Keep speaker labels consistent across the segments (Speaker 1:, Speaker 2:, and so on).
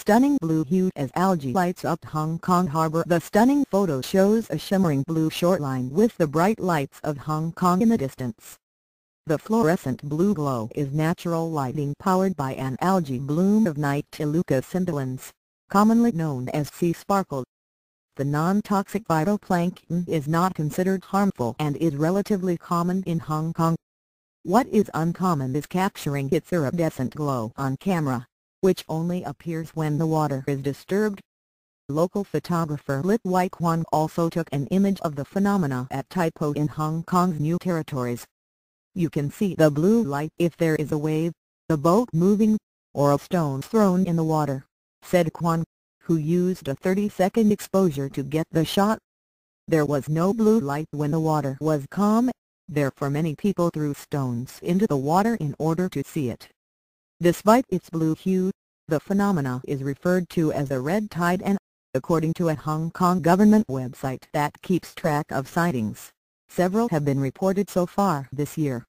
Speaker 1: stunning blue hue as algae lights up Hong Kong harbor. The stunning photo shows a shimmering blue shoreline with the bright lights of Hong Kong in the distance. The fluorescent blue glow is natural lighting powered by an algae bloom of Noctiluca scintillans, commonly known as sea sparkle. The non-toxic phytoplankton is not considered harmful and is relatively common in Hong Kong. What is uncommon is capturing its iridescent glow on camera, which only appears when the water is disturbed. Local photographer Lit Wai Kwong also took an image of the phenomena at Tai Po in Hong Kong's New Territories. You can see the blue light if there is a wave, a boat moving, or a stone thrown in the water, said Kwong, who used a 30-second exposure to get the shot. There was no blue light when the water was calm, therefore many people threw stones into the water in order to see it. Despite its blue hue, the phenomena is referred to as a red tide and, according to a Hong Kong government website that keeps track of sightings, several have been reported so far this year.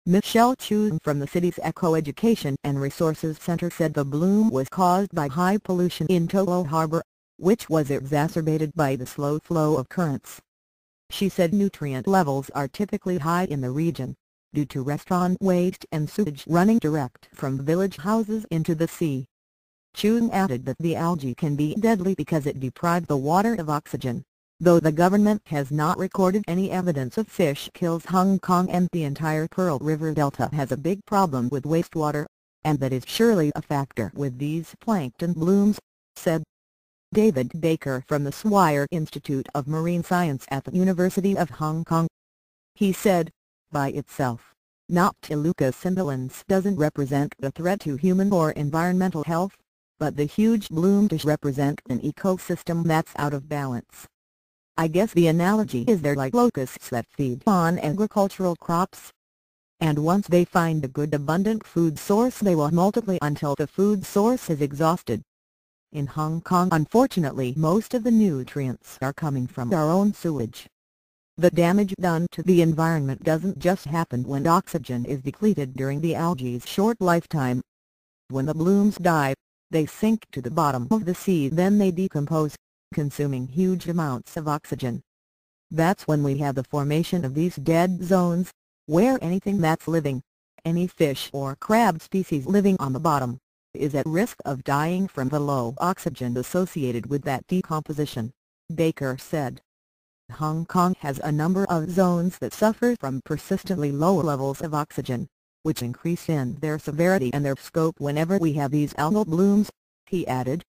Speaker 1: Michelle Chu from the city's Eco-Education and Resources Center said the bloom was caused by high pollution in Tai Po Harbor, which was exacerbated by the slow flow of currents. She said nutrient levels are typically high in the region, due to restaurant waste and sewage running direct from village houses into the sea. Chu added that the algae can be deadly because it deprives the water of oxygen, though the government has not recorded any evidence of fish kills. Hong Kong and the entire Pearl River Delta has a big problem with wastewater, and that is surely a factor with these plankton blooms, said David Baker from the Swire Institute of Marine Science at the University of Hong Kong. He said, by itself, Noctiluca scintillans doesn't represent a threat to human or environmental health, but the huge bloom does represent an ecosystem that's out of balance. I guess the analogy is they're like locusts that feed on agricultural crops. And once they find a good abundant food source they will multiply until the food source is exhausted. In Hong Kong, unfortunately, most of the nutrients are coming from our own sewage. The damage done to the environment doesn't just happen when oxygen is depleted during the algae's short lifetime. When the blooms die, they sink to the bottom of the sea, then they decompose, consuming huge amounts of oxygen. That's when we have the formation of these dead zones, where anything that's living, any fish or crab species living on the bottom, is at risk of dying from the low oxygen associated with that decomposition, Baker said. Hong Kong has a number of zones that suffer from persistently low levels of oxygen, which increase in their severity and their scope whenever we have these algal blooms, he added.